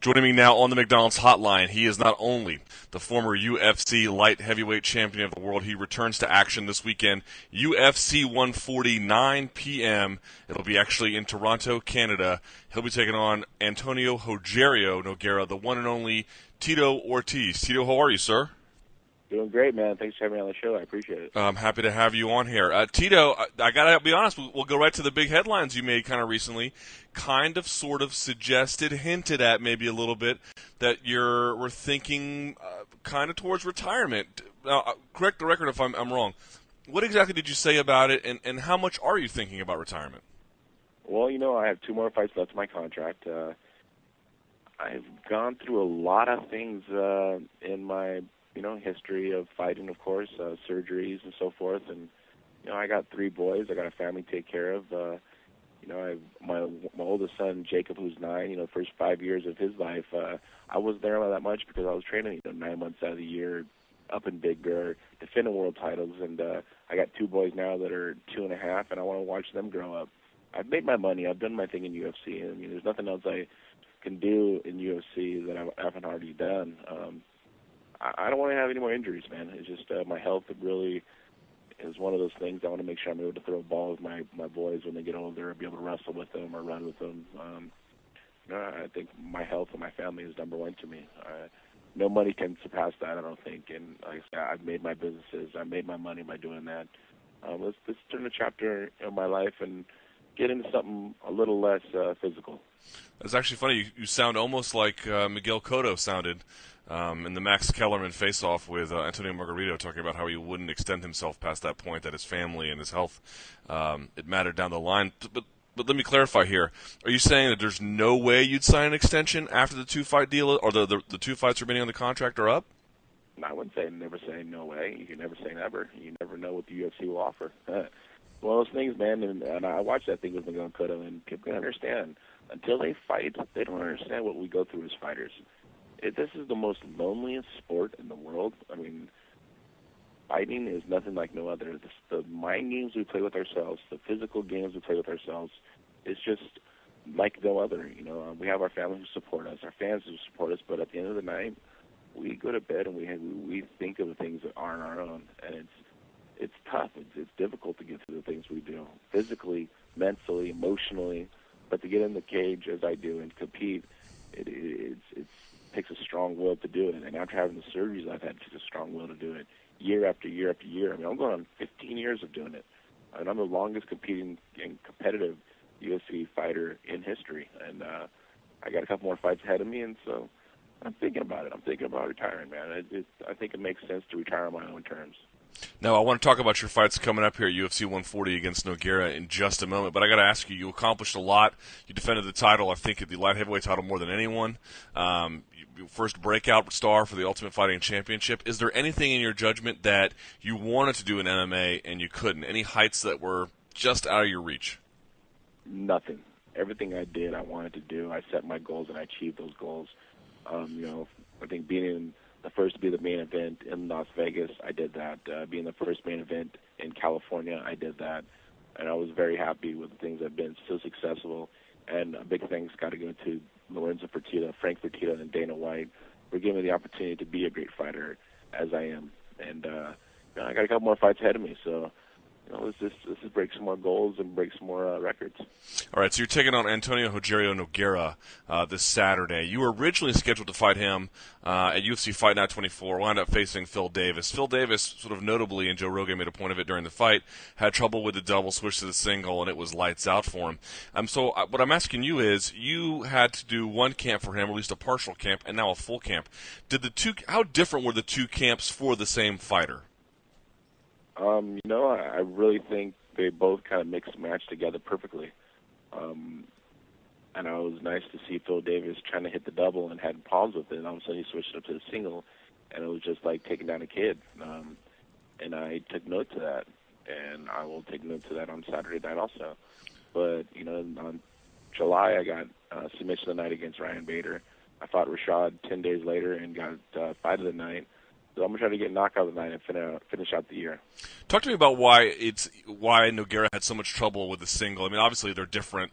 Joining me now on the McDonald's hotline, he is not only the former UFC light heavyweight champion of the world, he returns to action this weekend, UFC 140, 9 p.m. It'll be actually in Toronto, Canada. He'll be taking on Antonio Rogerio Nogueira, the one and only Tito Ortiz. Tito, how are you, sir? Doing great, man. Thanks for having me on the show. I appreciate it. I'm happy to have you on here. Tito, I got to be honest, we'll go right to the big headlines you made kind of recently. Kind of, sort of suggested, hinted at maybe a little bit that we're thinking kind of towards retirement. Now, correct the record if I'm wrong. What exactly did you say about it, and how much are you thinking about retirement? Well, I have 2 more fights left in my contract. I've gone through a lot of things in my history of fighting, of course, surgeries and so forth. And, I got 3 boys. I got a family to take care of. My oldest son, Jacob, who's 9, first 5 years of his life, I wasn't there that much because I was training, 9 months out of the year up in Big Bear, defending world titles. And I got 2 boys now that are 2.5, and I want to watch them grow up. I've made my money. I've done my thing in UFC. I mean, there's nothing else I can do in UFC that I haven't already done. I don't want to have any more injuries, man. It's just my health really is one of those things. I want to make sure I'm able to throw a ball with my boys when they get older, be able to wrestle with them or run with them. I think my health and my family is number one to me. No money can surpass that, I don't think. And like I said, I've made my businesses. I made my money by doing that. Let's turn a chapter in my life and get into something a little less physical. That's actually funny. You sound almost like Miguel Cotto sounded in the Max Kellerman face-off with Antonio Margarito, talking about how he wouldn't extend himself past that point, that his family and his health, it mattered down the line. But let me clarify here. Are you saying that there's no way you'd sign an extension after the 2-fight deal, or the 2 fights remaining on the contract are up? I wouldn't never say no way. You can never say never. You never know what the UFC will offer. One of those things, man, and I watched that thing with Miguel Cotto, and people can understand. Until they fight, they don't understand what we go through as fighters. This is the most loneliest sport in the world. I mean, fighting is nothing like no other. The mind games we play with ourselves, the physical games we play with ourselves, it's just like no other. We have our family who support us, our fans who support us, but at the end of the night, we go to bed and we think of the things that aren't our own, and it's tough. It's difficult to get through the things we do, physically, mentally, emotionally. But to get in the cage as I do and compete, it takes a strong will to do it. And after having the surgeries I've had, it takes a strong will to do it year after year after year. I mean, I'm going on 15 years of doing it. And I'm the longest competing and competitive UFC fighter in history. And I got a couple more fights ahead of me, and so I'm thinking about it. I'm thinking about retiring, man. I think it makes sense to retire on my own terms. Now, I want to talk about your fights coming up here at UFC 140 against Nogueira in just a moment, but I got to ask you, you accomplished a lot. You defended the title, I think, the light heavyweight title more than anyone. Your first breakout star for the Ultimate Fighting Championship. Is there anything in your judgment that you wanted to do in MMA and you couldn't? Any heights that were just out of your reach? Nothing. Everything I did, I wanted to do. I set my goals and I achieved those goals. I think being the first to be the main event in Las Vegas, I did that. Being the first main event in California, I did that. And I was very happy with the things that have been so successful. And a big thanks got to go to Lorenzo Fertitta, Frank Fertitta, and Dana White for giving me the opportunity to be a great fighter as I am. And I got a couple more fights ahead of me, so let's just break some more goals and break some more records. All right, so you're taking on Antonio Rogerio Nogueira this Saturday. You were originally scheduled to fight him at UFC Fight Night 24, wound up facing Phil Davis. Phil Davis, sort of notably, and Joe Rogan made a point of it during the fight, had trouble with the double, switch to the single, and it was lights out for him. So what I'm asking you is, you had to do one camp for him, or at least a partial camp, and now a full camp. How different were the 2 camps for the same fighter? I really think they both kind of mix and match together perfectly. And it was nice to see Phil Davis trying to hit the double and had problems with it, and all of a sudden he switched up to the single, and it was just like taking down a kid. And I took note to that, and I will take note to that on Saturday night also. But, on July I got submission of the night against Ryan Bader. I fought Rashad 10 days later and got fight of the night. So I'm going to try to get knockout of the night and finish out the year. Talk to me about why Nogueira had so much trouble with the single. I mean, obviously they're different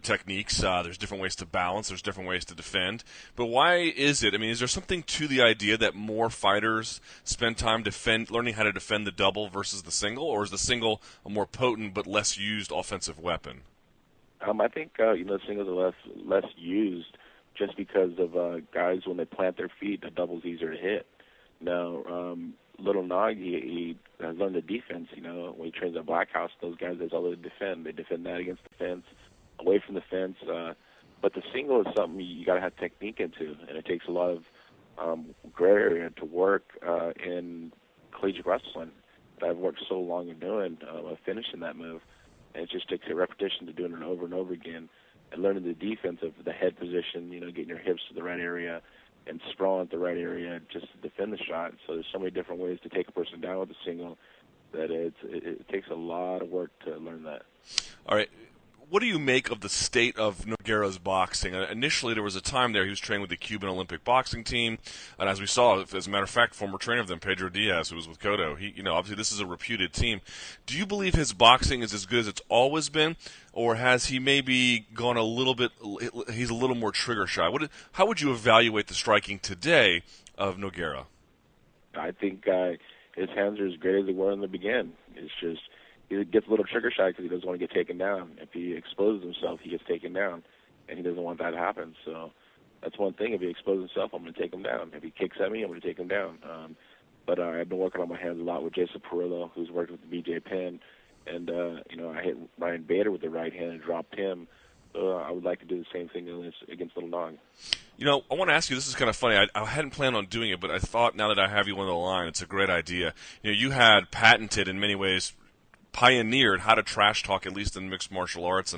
techniques. There's different ways to balance. There's different ways to defend. But why is it? I mean, is there something to the idea that more fighters spend time learning how to defend the double versus the single, or is the single a more potent but less used offensive weapon? I think singles are less used just because of guys when they plant their feet, the double's easier to hit. Now, Little Nog, he has learned the defense. When he trains at Black House, those guys, there's all they defend. They defend that against the fence, away from the fence. But the single is something you got to have technique into, and it takes a lot of gray area to work in collegiate wrestling that I've worked so long in doing, of finishing that move. And it just takes a repetition to doing it over and over again and learning the defense of the head position, getting your hips to the right area and sprawling at the right area just to defend the shot. So there's so many different ways to take a person down with a single that it takes a lot of work to learn that. All right. What do you make of the state of Nogueira's boxing? Initially, there was a time there he was training with the Cuban Olympic boxing team, and as we saw, as a matter of fact, former trainer of them, Pedro Diaz, who was with Cotto, obviously this is a reputed team. Do you believe his boxing is as good as it's always been, or has he maybe gone a little bit? He's a little more trigger shy. How would you evaluate the striking today of Nogueira? I think his hands are as great as they were in the beginning. It's just he gets a little trigger shy because he doesn't want to get taken down. If he exposes himself, he gets taken down, and he doesn't want that to happen. So that's one thing. If he exposes himself, I'm going to take him down. If he kicks at me, I'm going to take him down. But I've been working on my hands a lot with Jason Perillo, who's worked with the BJ Penn, and I hit Ryan Bader with the right hand and dropped him. So I would like to do the same thing against Little Nog. I want to ask you, this is kind of funny. I hadn't planned on doing it, but I thought now that I have you on the line, it's a great idea. You had patented, in many ways, pioneered how to trash talk, at least in mixed martial arts,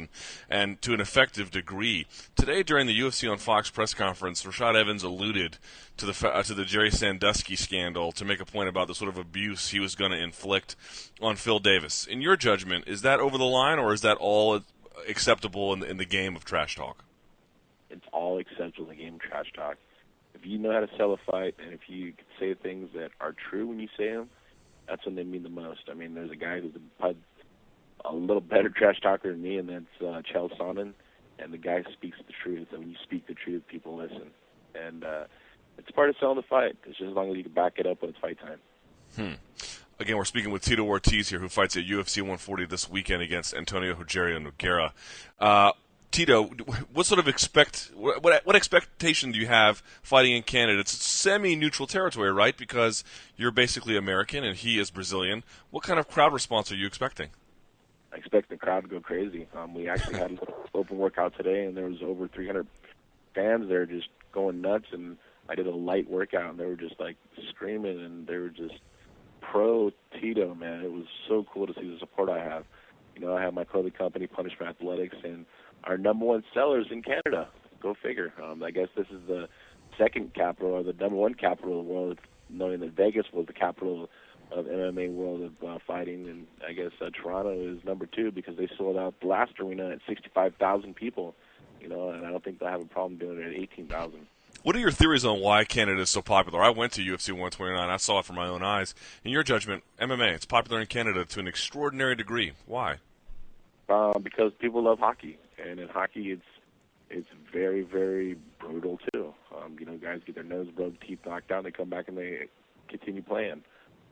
and to an effective degree. Today, during the UFC on Fox press conference, Rashad Evans alluded to the Jerry Sandusky scandal to make a point about the sort of abuse he was going to inflict on Phil Davis. In your judgment, is that over the line, or is that all acceptable in the game of trash talk? It's all acceptable in the game of trash talk. If you know how to sell a fight, and if you can say things that are true when you say them, that's when they mean the most. I mean, there's a guy who's a little better trash talker than me, and that's Chael Sonnen, and the guy speaks the truth. And when you speak the truth, people listen. And it's part of selling the fight. It's just as long as you can back it up when it's fight time. Again, we're speaking with Tito Ortiz here, who fights at UFC 140 this weekend against Antonio Rogerio Nogueira. Tito, what sort of what expectation do you have fighting in Canada? It's semi-neutral territory, right? Because you're basically American and he is Brazilian. What kind of crowd response are you expecting? I expect the crowd to go crazy. We actually had a little open workout today, and there was over 300 fans there just going nuts. And I did a light workout, and they were just like screaming, and they were just pro Tito, man. It was so cool to see the support I have. I have my clothing company, Punishment Athletics, and our number one sellers in Canada. Go figure. I guess this is the second capital, or the number one capital of the world, knowing that Vegas was the capital of MMA world of fighting, and I guess Toronto is number two because they sold out the last arena at 65,000 people, and I don't think they'll have a problem doing it at 18,000. What are your theories on why Canada is so popular? I went to UFC 129. I saw it from my own eyes. In your judgment, MMA, it's popular in Canada to an extraordinary degree. Why? Because people love hockey, and in hockey, it's very, very brutal too. Guys get their nose broke, teeth knocked out, they come back and they continue playing.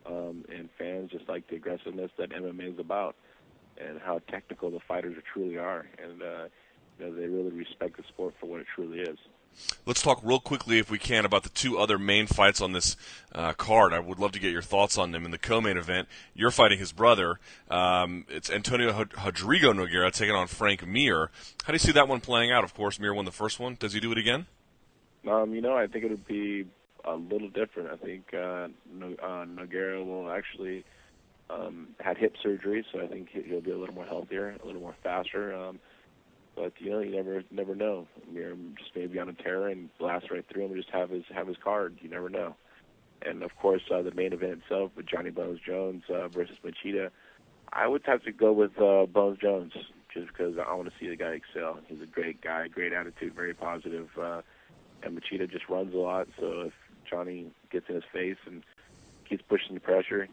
And fans just like the aggressiveness that MMA is about, and how technical the fighters truly are, and they really respect the sport for what it truly is. Let's talk real quickly, if we can, about the two other main fights on this card. I would love to get your thoughts on them. In the co-main event, you're fighting his brother. It's Antonio Rodrigo Nogueira taking on Frank Mir. How do you see that one playing out? Of course, Mir won the first one. Does he do it again? I think it would be a little different. I think Nogueira will actually had hip surgery, so I think he'll be a little more healthier, a little more faster. But you never know. Mir just maybe on a tear and blast right through him and just have his card. You never know. And of course, the main event itself with Johnny Bones Jones versus Machida, I would have to go with Bones Jones just because I want to see the guy excel. He's a great guy, great attitude, very positive, and Machida just runs a lot. So if Johnny gets in his face and keeps pushing the pressure,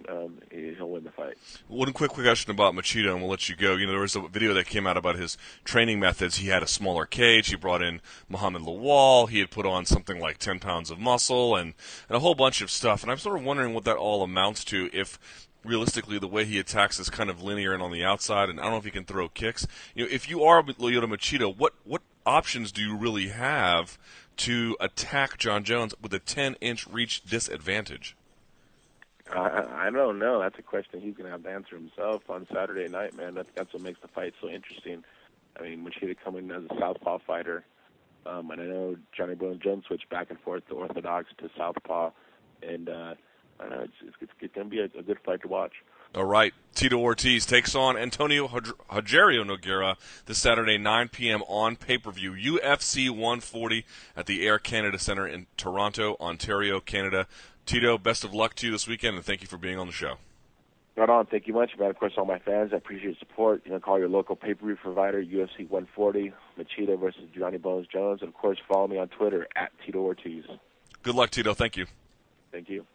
he'll win the fight. One quick question about Machida, and we'll let you go. There was a video that came out about his training methods. He had a smaller cage. He brought in Muhammad Lawal. He had put on something like 10 pounds of muscle and a whole bunch of stuff. And I'm sort of wondering what that all amounts to, if realistically the way he attacks is kind of linear and on the outside, and I don't know if he can throw kicks. If you are Lyoto Machida, what options do you really have to attack Jon Jones with a 10-inch reach disadvantage? I don't know. That's a question he's going to have to answer himself on Saturday night, man. That's what makes the fight so interesting. I mean, Machida coming as a southpaw fighter, and I know Johnny Jones switched back and forth to orthodox to southpaw, and I don't know, it's going to be a good fight to watch. All right. Tito Ortiz takes on Antonio Rogerio Nogueira this Saturday, 9 p.m. on pay-per-view. UFC 140 at the Air Canada Centre in Toronto, Ontario, Canada. Tito, best of luck to you this weekend, and thank you for being on the show. Right on. Thank you much, man. Of course, all my fans, I appreciate your support. Call your local pay-per-view provider, UFC 140, Machida versus Johnny Bones Jones. And, of course, follow me on Twitter, @Tito Ortiz. Good luck, Tito. Thank you. Thank you.